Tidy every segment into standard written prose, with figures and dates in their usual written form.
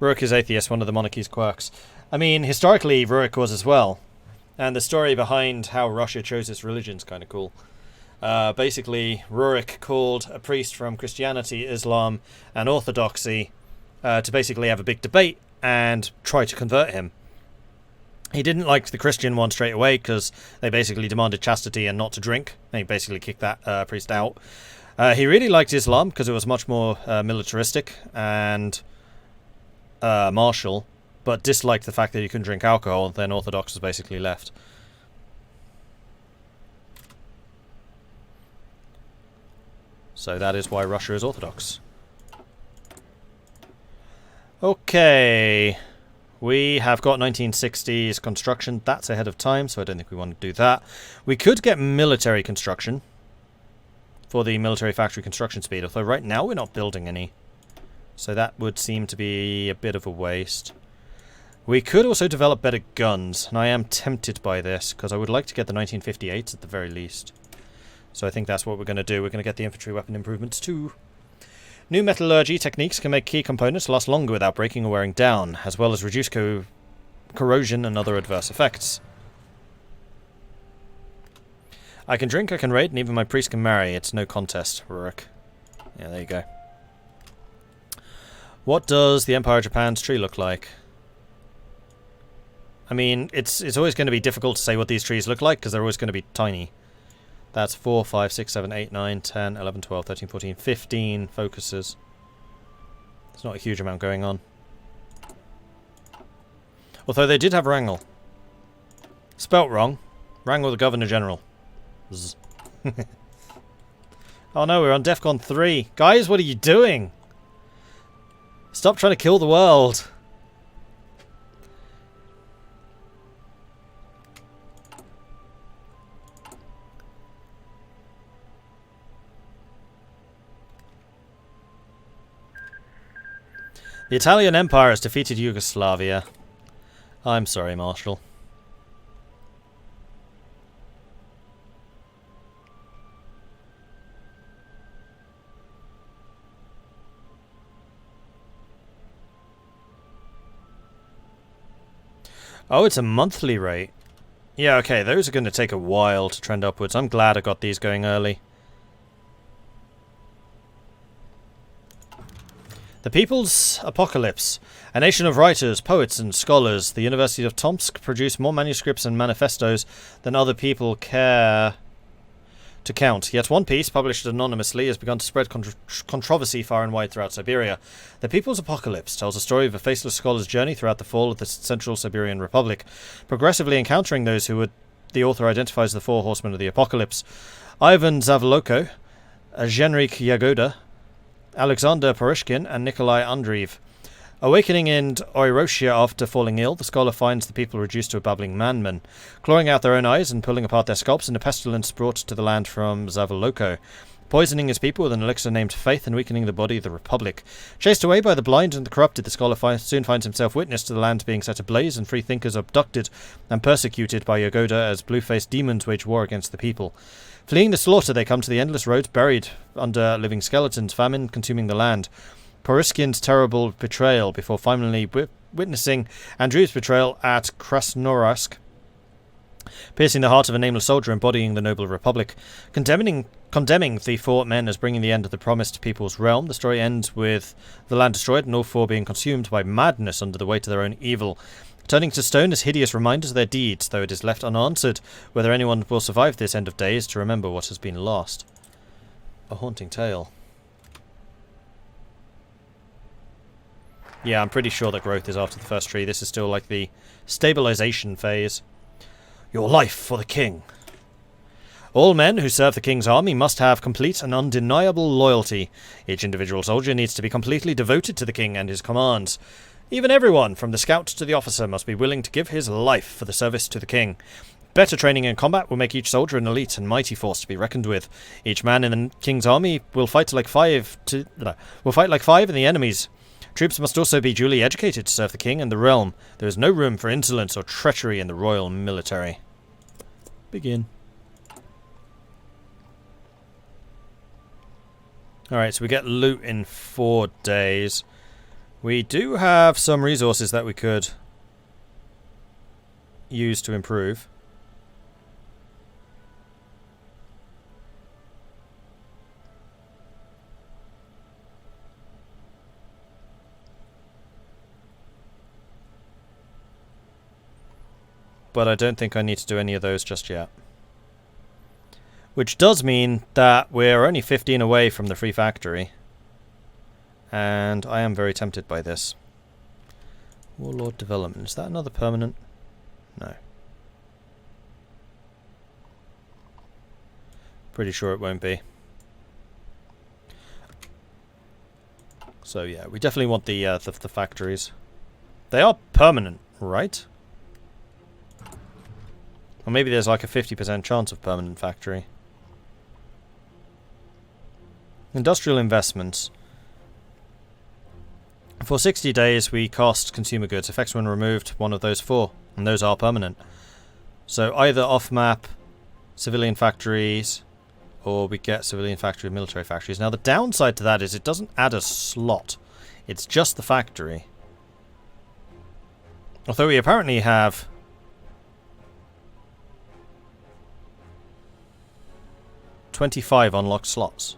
Rurik is atheist, one of the monarchy's quirks. I mean, historically, Rurik was as well. And the story behind how Russia chose its religion is kind of cool. Basically, Rurik called a priest from Christianity, Islam, and Orthodoxy to basically have a big debate and try to convert him. He didn't like the Christian one straight away because they basically demanded chastity and not to drink. And he basically kicked that priest out. He really liked Islam because it was much more militaristic and martial, but disliked the fact that you couldn't drink alcohol. Then Orthodox was basically left. So that is why Russia is Orthodox. Okay. We have got 1960s construction. That's ahead of time, so I don't think we want to do that. We could get military construction for the military factory construction speed, although right now we're not building any. So that would seem to be a bit of a waste. We could also develop better guns, and I am tempted by this, because I would like to get the 1958s at the very least. So I think that's what we're going to do. We're going to get the infantry weapon improvements too. New metallurgy techniques can make key components last longer without breaking or wearing down, as well as reduce corrosion and other adverse effects. I can drink, I can raid, and even my priest can marry. It's no contest, Rurik. Yeah, there you go. What does the Empire of Japan's tree look like? I mean, it's always going to be difficult to say what these trees look like, because they're always going to be tiny. That's 4, 5, 6, 7, 8, 9, 10, 11, 12, 13, 14, 15 focuses. There's not a huge amount going on. Although they did have wrangle. Spelt wrong. Wrangle the Governor General. Oh no, we're on DEFCON 3. Guys, what are you doing? Stop trying to kill the world. The Italian Empire has defeated Yugoslavia. I'm sorry, Marshal. Oh, it's a monthly rate. Yeah, okay, those are going to take a while to trend upwards. I'm glad I got these going early. The People's Apocalypse. A nation of writers, poets, and scholars, the University of Tomsk produced more manuscripts and manifestos than other people care to count. Yet one piece, published anonymously, has begun to spread controversy far and wide throughout Siberia. The People's Apocalypse tells the story of a faceless scholar's journey throughout the fall of the Central Siberian Republic, progressively encountering those who the author identifies as the four horsemen of the apocalypse. Ivan Zavloko, Zhenrik Yagoda, Alexander Purushkin, and Nikolai Andreev. Awakening in Eurasia after falling ill, the scholar finds the people reduced to a babbling madmen, clawing out their own eyes and pulling apart their scalps in a pestilence brought to the land from Zavloko, poisoning his people with an elixir named Faith and weakening the body of the Republic. Chased away by the blind and the corrupted, the scholar soon finds himself witness to the land being set ablaze and free thinkers abducted and persecuted by Yagoda as blue-faced demons wage war against the people. Fleeing the slaughter, they come to the endless roads buried under living skeletons, famine consuming the land. Purushkin's terrible betrayal before finally witnessing Andrew's betrayal at Krasnoyarsk, piercing the heart of a nameless soldier embodying the noble republic. Condemning the four men as bringing the end of the promised people's realm, the story ends with the land destroyed and all four being consumed by madness under the weight of their own evil, turning to stone as hideous reminders of their deeds, though it is left unanswered whether anyone will survive this end of days to remember what has been lost. A haunting tale. Yeah, I'm pretty sure that growth is after the first tree. This is still like the stabilization phase. Your life for the king. All men who serve the king's army must have complete and undeniable loyalty. Each individual soldier needs to be completely devoted to the king and his commands. Even everyone, from the scout to the officer, must be willing to give his life for the service to the king. Better training in combat will make each soldier an elite and mighty force to be reckoned with. Each man in the king's army will fight like five in the enemy's. Troops must also be duly educated to serve the king and the realm. There is no room for insolence or treachery in the royal military. Begin. Alright, so we get loot in 4 days. We do have some resources that we could use to improve. But I don't think I need to do any of those just yet. Which does mean that we're only 15 away from the free factory. And I am very tempted by this. Warlord development. Is that another permanent? No. Pretty sure it won't be. So yeah, we definitely want the factories. They are permanent, right? Or maybe there's like a 50% chance of permanent factory. Industrial investments. For 60 days we cost consumer goods. Effects when removed, one of those 4. And those are permanent. So either off-map civilian factories, or we get civilian factory and military factories. Now the downside to that is it doesn't add a slot. It's just the factory. Although we apparently have 25 unlocked slots.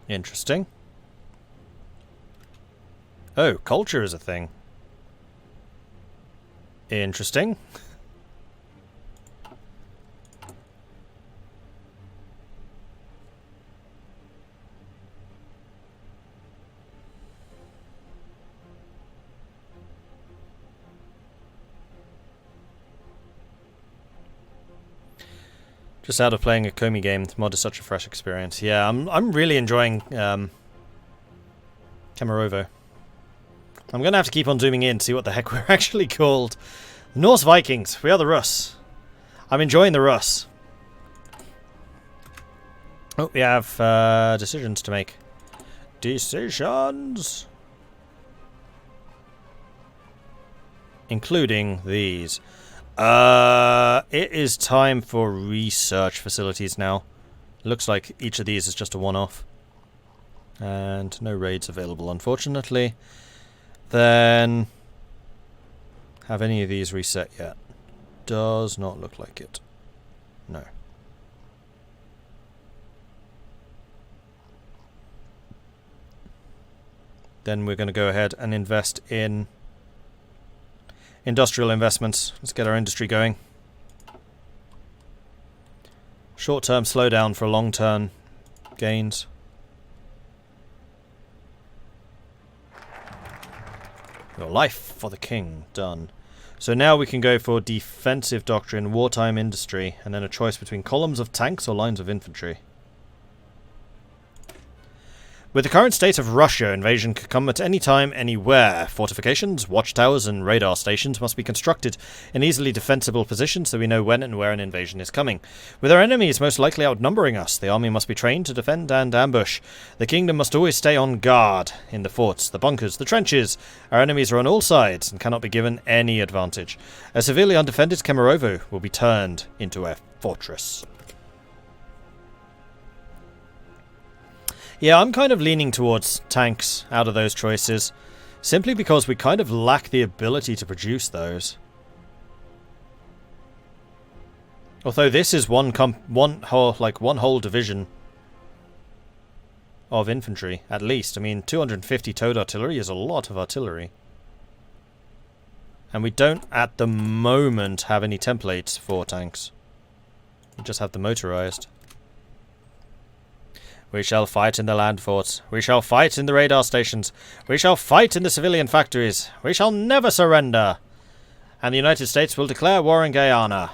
Interesting. Oh, culture is a thing. Interesting. Just out of playing a Komi game, the mod is such a fresh experience. Yeah, I'm really enjoying Kemerovo. I'm gonna have to keep on zooming in to see what the heck we're actually called. The Norse Vikings. We are the Rus. I'm enjoying the Rus. Oh, we have decisions to make. Decisions! Including these. It is time for research facilities now. Looks like each of these is just a one-off. And no raids available, unfortunately. Then, have any of these reset yet? Does not look like it. No. Then we're going to go ahead and invest in industrial investments. Let's get our industry going. Short-term slowdown for long-term gains. Your life for the king. Done. So now we can go for defensive doctrine, wartime industry, and then a choice between columns of tanks or lines of infantry. With the current state of Russia, invasion could come at any time, anywhere. Fortifications, watchtowers, and radar stations must be constructed in easily defensible positions so we know when and where an invasion is coming. With our enemies most likely outnumbering us, the army must be trained to defend and ambush. The kingdom must always stay on guard. In the forts, the bunkers, the trenches, our enemies are on all sides and cannot be given any advantage. A severely undefended Kemerovo will be turned into a fortress. Yeah, I'm kind of leaning towards tanks out of those choices, simply because we kind of lack the ability to produce those. Although this is one whole division of infantry, at least. I mean, 250 towed artillery is a lot of artillery. And we don't, at the moment, have any templates for tanks. We just have the motorized. We shall fight in the land forts. We shall fight in the radar stations. We shall fight in the civilian factories. We shall never surrender. And the United States will declare war in Guyana.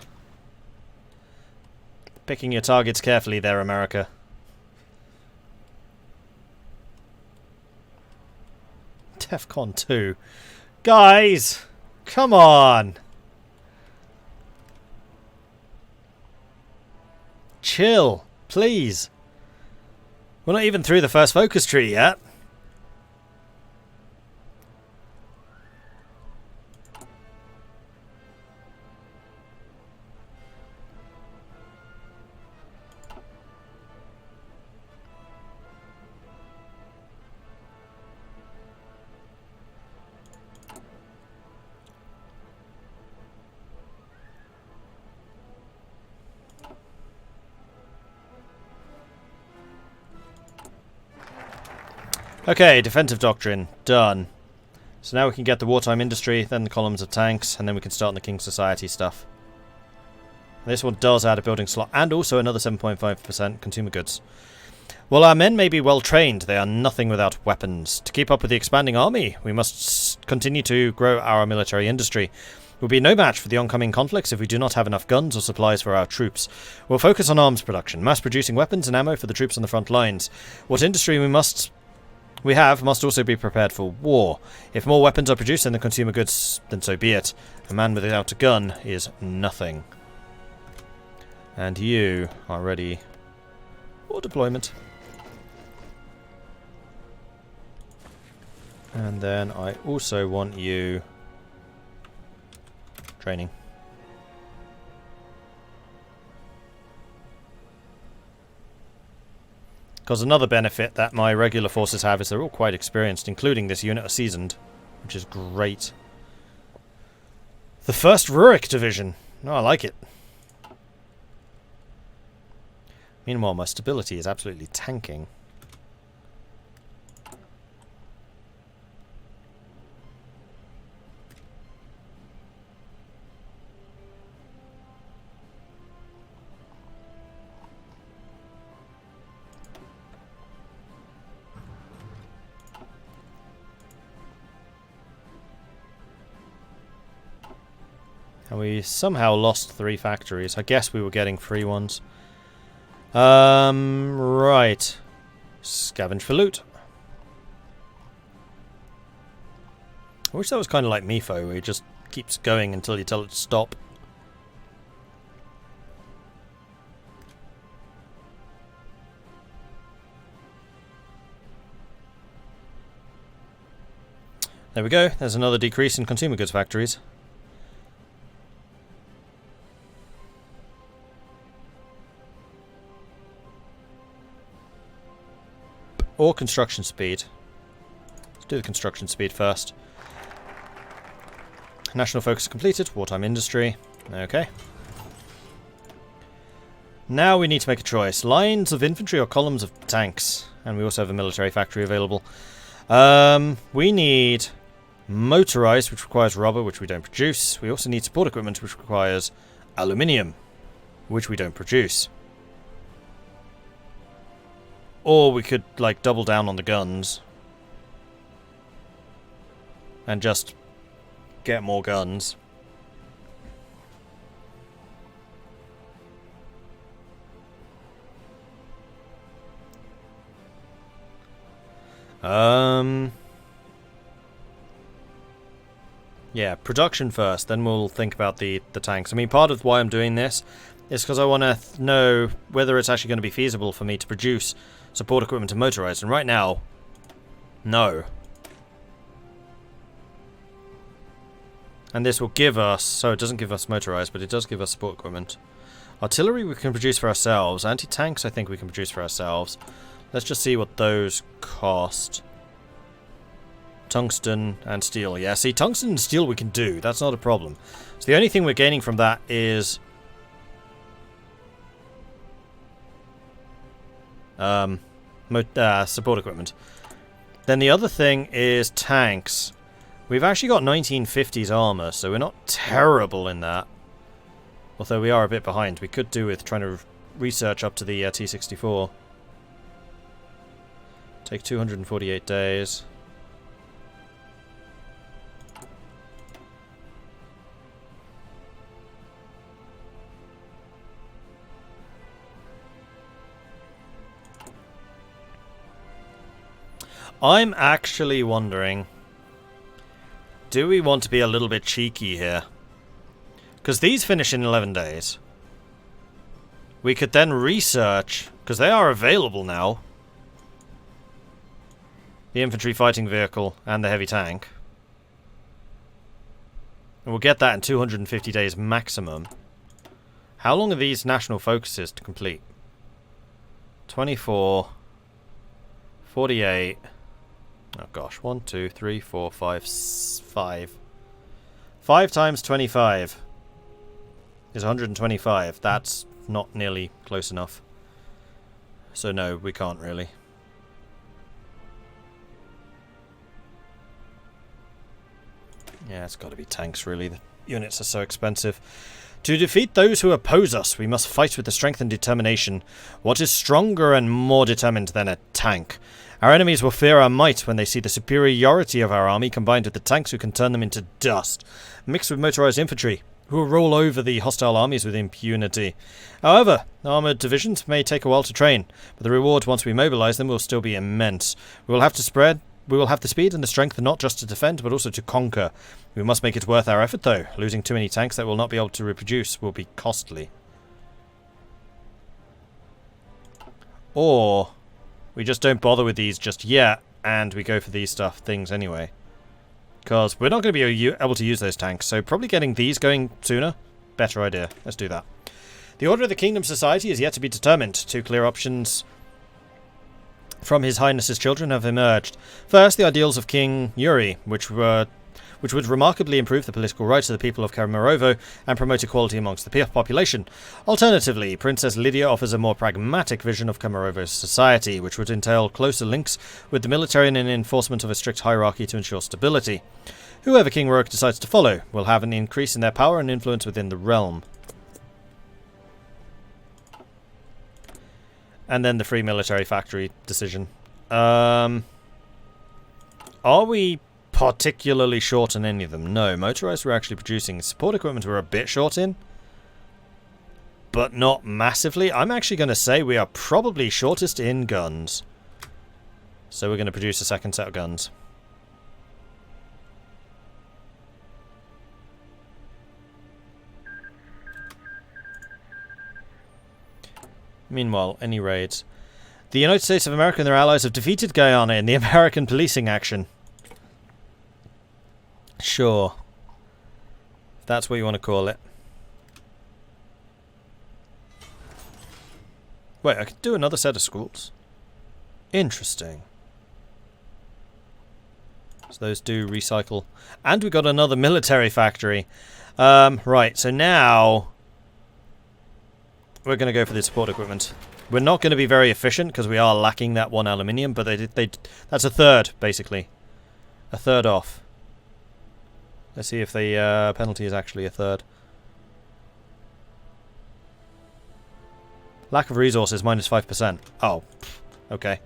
Picking your targets carefully there, America. DEFCON 2. Guys! Come on! Chill, please. We're not even through the first focus tree yet. Okay, defensive doctrine. Done. So now we can get the wartime industry, then the columns of tanks, and then we can start on the King Society stuff. This one does add a building slot, and also another 7.5% consumer goods. While our men may be well trained, they are nothing without weapons. To keep up with the expanding army, we must continue to grow our military industry. We'll be no match for the oncoming conflicts if we do not have enough guns or supplies for our troops. We'll focus on arms production, mass-producing weapons and ammo for the troops on the front lines. What industry must also be prepared for war. If more weapons are produced than the consumer goods, then so be it. A man without a gun is nothing. And you are ready for deployment. And then I also want you training. Because another benefit that my regular forces have is they're all quite experienced, including this unit are seasoned, which is great. The 1st Rurik Division. No, I like it. Meanwhile, my stability is absolutely tanking. And we somehow lost 3 factories. I guess we were getting free ones. Right. Scavenge for loot. I wish that was kind of like Mifo, where it just keeps going until you tell it to stop. There we go. There's another decrease in consumer goods factories. Or construction speed. Let's do the construction speed first. National focus completed. Wartime industry. Okay. Now we need to make a choice. Lines of infantry or columns of tanks. And we also have a military factory available. We need motorized, which requires rubber, which we don't produce. We also need support equipment, which requires aluminium, which we don't produce. Or we could, like, double down on the guns. And just get more guns. Yeah, production first, then we'll think about the tanks. I mean, part of why I'm doing this is because I want to know whether it's actually going to be feasible for me to produce support equipment and motorized, and right now, no. And this will give us, so it doesn't give us motorized, but it does give us support equipment. Artillery we can produce for ourselves. Anti-tanks I think we can produce for ourselves. Let's just see what those cost. Tungsten and steel. Yeah, see, tungsten and steel we can do. That's not a problem. So the only thing we're gaining from that is support equipment. Then the other thing is tanks. We've actually got 1950s armor, so we're not terrible in that. Although we are a bit behind. We could do with trying to research up to the T-64. Take 248 days. I'm actually wondering, do we want to be a little bit cheeky here? Because these finish in 11 days. We could then research, because they are available now, the infantry fighting vehicle and the heavy tank. And we'll get that in 250 days maximum. How long are these national focuses to complete? 24, 48... Oh gosh, 1, 2, 3, 4, 5, 5. 5 times 25 is 125. That's not nearly close enough. So no, we can't really. Yeah, it's got to be tanks, really. The units are so expensive. To defeat those who oppose us, we must fight with the strength and determination. What is stronger and more determined than a tank? Our enemies will fear our might when they see the superiority of our army combined with the tanks who can turn them into dust, mixed with motorized infantry, who will roll over the hostile armies with impunity. However, armoured divisions may take a while to train, but the reward once we mobilise them will still be immense. We will have the speed and the strength not just to defend, but also to conquer. We must make it worth our effort, though. Losing too many tanks that will not be able to reproduce will be costly. Or we just don't bother with these just yet, and we go for these things anyway. Because we're not going to be able to use those tanks, so probably getting these going sooner, better idea. Let's do that. The Order of the Kingdom Society is yet to be determined. Two clear options from His Highness's children have emerged. First, the ideals of King Yuri, which would remarkably improve the political rights of the people of Kemerovo and promote equality amongst the population. Alternatively, Princess Lydia offers a more pragmatic vision of Kemerovo's society, which would entail closer links with the military and an enforcement of a strict hierarchy to ensure stability. Whoever King Rurik decides to follow will have an increase in their power and influence within the realm. And then the free military factory decision. Are we particularly short on any of them? No. Motorized we're actually producing. Support equipment we're a bit short in, but not massively. I'm actually going to say we are probably shortest in guns. So we're going to produce a second set of guns. Meanwhile, any raids? The United States of America and their allies have defeated Guyana in the American policing action. Sure. If that's what you want to call it. Wait, I could do another set of schools. Interesting. So those do recycle. And we got another military factory. Right, so now we're going to go for the support equipment. We're not going to be very efficient because we are lacking that one aluminium, but that's a third, basically. A third off. Let's see if the penalty is actually a third. Lack of resources, minus 5%. Oh, okay.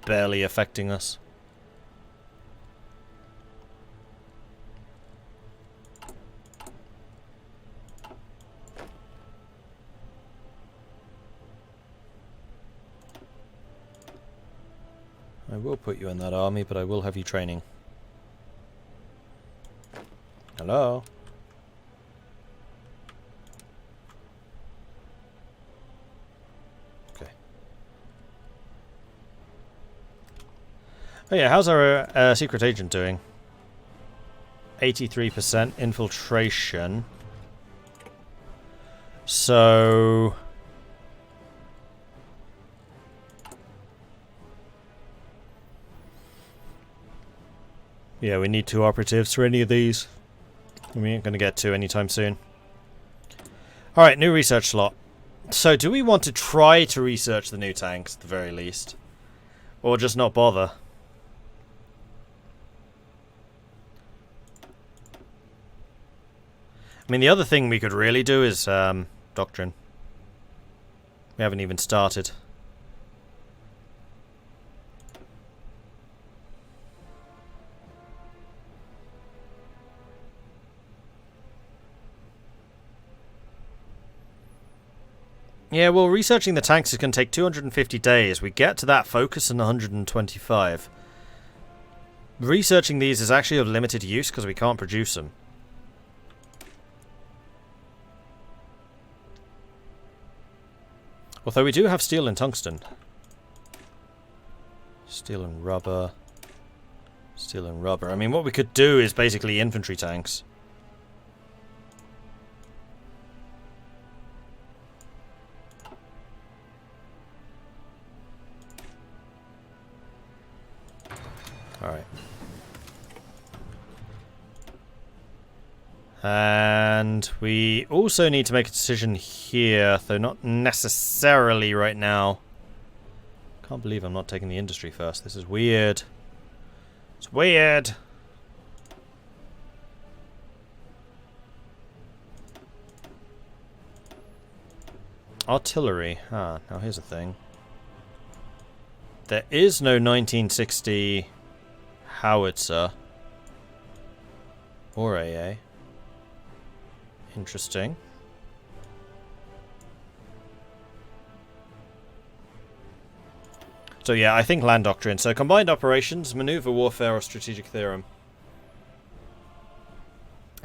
Barely affecting us. I will put you in that army, but I will have you training. Hello? Okay. Oh yeah, how's our secret agent doing? 83% infiltration. So yeah, we need 2 operatives for any of these. We ain't going to get 2 anytime soon. Alright, new research slot. So, do we want to try to research the new tanks, at the very least? Or just not bother? I mean, the other thing we could really do is Doctrine. We haven't even started. Yeah, well, researching the tanks is going to take 250 days. We get to that focus in 125. Researching these is actually of limited use because we can't produce them. Although we do have steel and tungsten. Steel and rubber. Steel and rubber. I mean, what we could do is basically infantry tanks. Alright. And we also need to make a decision here, though not necessarily right now. Can't believe I'm not taking the industry first. This is weird. It's weird. Artillery. Ah, now here's a thing. There is no 1960 howitzer. Or AA. Interesting. So yeah, I think land doctrine. So combined operations, maneuver warfare, or strategic theorem.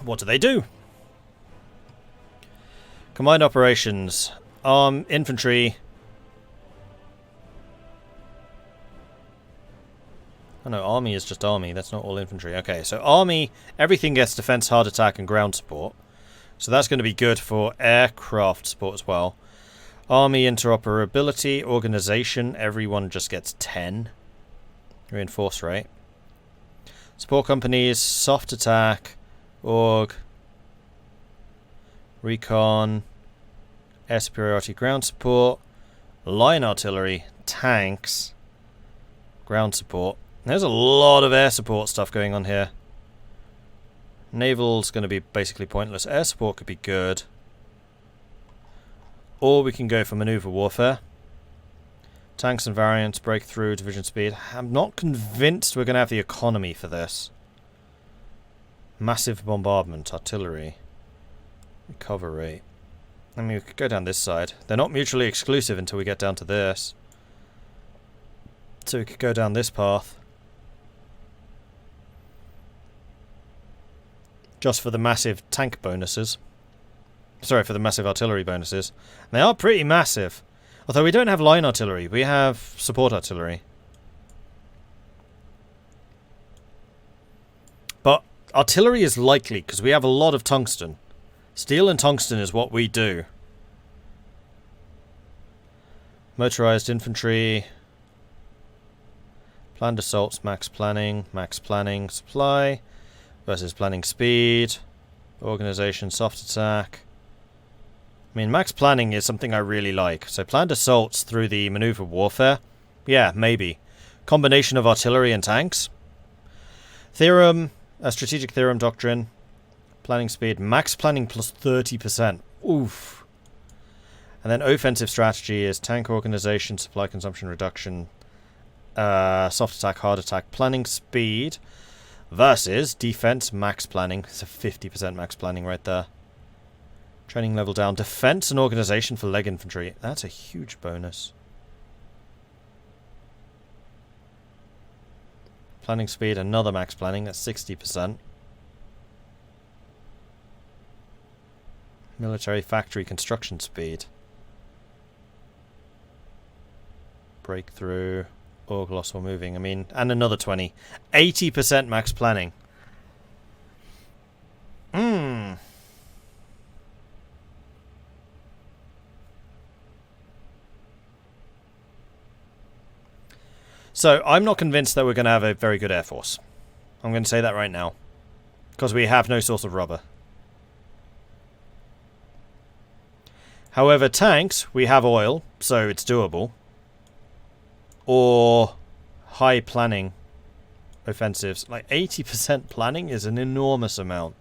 What do they do? Combined operations. Infantry. Oh no, army is just army. That's not all infantry. Okay, so army, everything gets defense, hard attack, and ground support. So that's going to be good for aircraft support as well. Army interoperability, organization, everyone just gets 10. Reinforce rate. Support companies, soft attack, org, recon, air superiority, ground support, line artillery, tanks, ground support. There's a lot of air support stuff going on here. Naval's going to be basically pointless. Air support could be good. Or we can go for maneuver warfare. Tanks and variants, breakthrough, division speed. I'm not convinced we're going to have the economy for this. Massive bombardment, artillery. Recover rate. I mean, we could go down this side. They're not mutually exclusive until we get down to this. So we could go down this path. Just for the massive tank bonuses. Sorry, for the massive artillery bonuses. And they are pretty massive. Although we don't have line artillery. We have support artillery. But artillery is likely because we have a lot of tungsten. Steel and tungsten is what we do. Motorized infantry. Planned assaults, max planning, supply. Versus planning speed. Organization, soft attack. I mean, max planning is something I really like. So planned assaults through the maneuver warfare. Yeah, maybe. Combination of artillery and tanks. Theorem, a strategic theorem doctrine. Planning speed, max planning plus 30%. Oof. And then offensive strategy is tank organization, supply consumption reduction, soft attack, hard attack, planning speed. Versus defense max planning. It's a 50% max planning right there. Training level down. Defense and organization for leg infantry. That's a huge bonus. Planning speed, another max planning. That's 60%. Military factory construction speed. Breakthrough. Org loss or moving. I mean, and another 20. 80% max planning. So, I'm not convinced that we're going to have a very good air force. I'm going to say that right now. Because we have no source of rubber. However, tanks, we have oil, so it's doable. Or high planning offensives. Like 80% planning is an enormous amount.